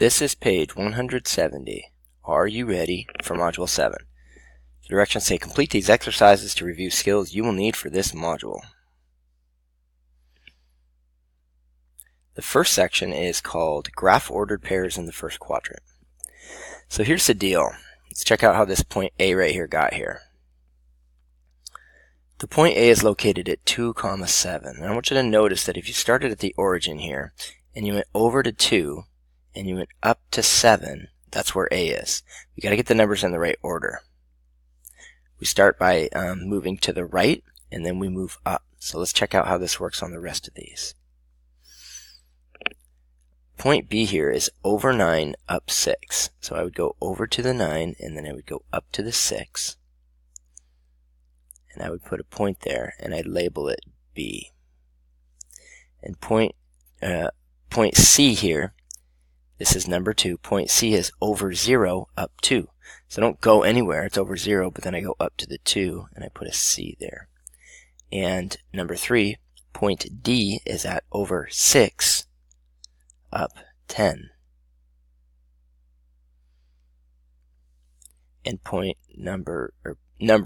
This is page 170. Are you ready for Module 7? The directions say complete these exercises to review skills you will need for this module. The first section is called Graph Ordered Pairs in the First Quadrant. So here's the deal. Let's check out how this point A right here got here. The point A is located at 2, 7. And I want you to notice that if you started at the origin here, and you went over to 2, and you went up to 7, that's where A is. We got to get the numbers in the right order. We start by moving to the right, and then we move up. So let's check out how this works on the rest of these. Point B here is over 9, up 6. So I would go over to the 9, and then I would go up to the 6. And I would put a point there, and I'd label it B. And point C here, this is number 2. Point C is over 0, up 2. So don't go anywhere. It's over 0, but then I go up to the 2, and I put a C there. And number 3, point D is at over 6, up 10. And point number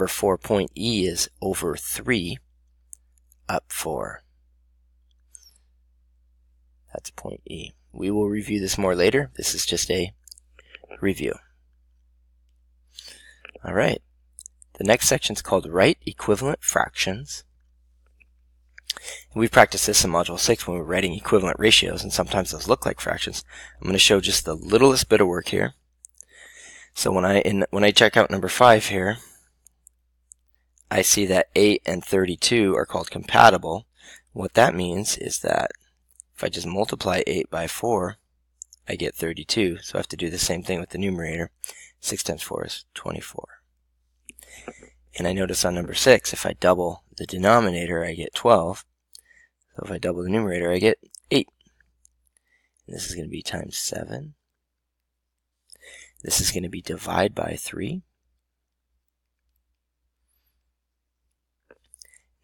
4, point E is over 3, up 4. That's point E. We will review this more later. This is just a review. Alright. The next section is called Write Equivalent Fractions. We've practiced this in Module 6 when we were writing equivalent ratios, and sometimes those look like fractions. I'm going to show just the littlest bit of work here. So when I check out number 5 here, I see that 8 and 32 are called compatible. What that means is that if I just multiply 8 by 4, I get 32. So I have to do the same thing with the numerator. 6 times 4 is 24. And I notice on number 6, if I double the denominator, I get 12. So if I double the numerator, I get 8. And this is going to be times 7. This is going to be divide by 3.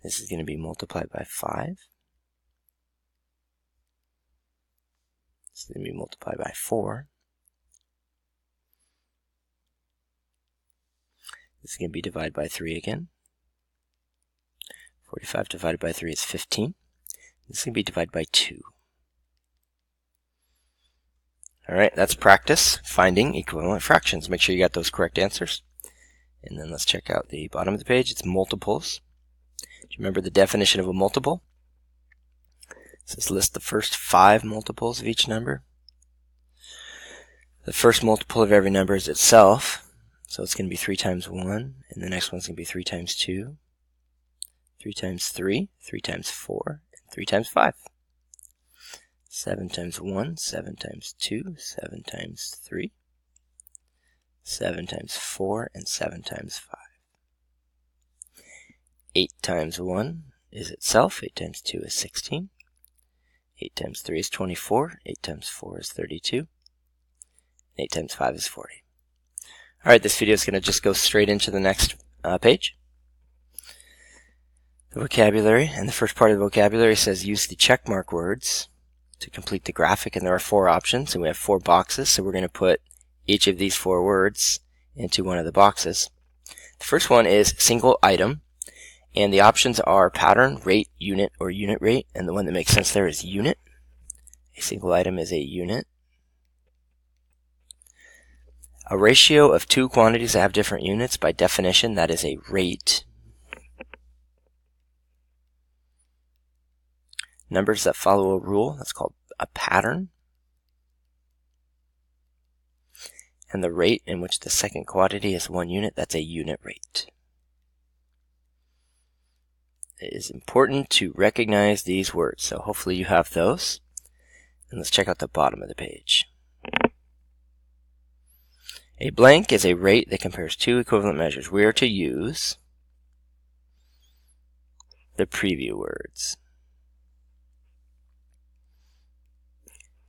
This is going to be multiplied by 5. This is going to be multiplied by 4. This is going to be divided by 3 again. 45 divided by 3 is 15. This is going to be divided by 2. Alright, that's practice finding equivalent fractions. Make sure you got those correct answers. And then let's check out the bottom of the page. It's multiples. Do you remember the definition of a multiple? It says list the first 5 multiples of each number. The first multiple of every number is itself. So it's going to be 3 times 1, and the next one's going to be 3 times 2, 3 times 3, 3 times 4, and 3 times 5. 7 times 1, 7 times 2, 7 times 3, 7 times 4, and 7 times 5. 8 times 1 is itself, 8 times 2 is 16, 8 times 3 is 24, 8 times 4 is 32, and 8 times 5 is 40. Alright, this video is going to just go straight into the next page. The vocabulary, and the first part of the vocabulary says use the check mark words to complete the graphic, and there are 4 options, and we have 4 boxes, so we're going to put each of these 4 words into one of the boxes. The first one is single item, and the options are pattern, rate, unit, or unit rate, and the one that makes sense there is unit. A single item is a unit. A ratio of 2 quantities that have different units, by definition, that is a rate. Numbers that follow a rule, that's called a pattern. And the rate in which the second quantity is 1 unit, that's a unit rate. It is important to recognize these words, so hopefully you have those. And let's check out the bottom of the page. A blank is a rate that compares 2 equivalent measures. We are to use the preview words.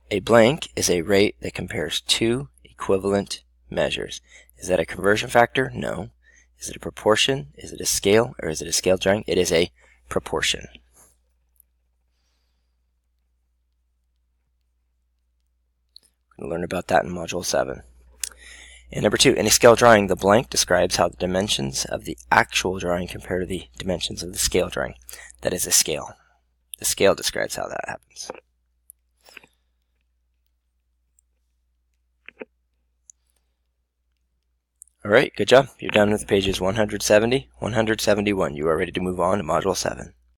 A blank is a rate that compares 2 equivalent measures. Is that a conversion factor? No. Is it a proportion? Is it a scale? Or is it a scale drawing? It is a proportion. We're going to learn about that in Module 7. And number 2, in a scale drawing, the blank describes how the dimensions of the actual drawing compare to the dimensions of the scale drawing. That is a scale. The scale describes how that happens. Alright, good job. You're done with pages 170, 171. You are ready to move on to Module 7.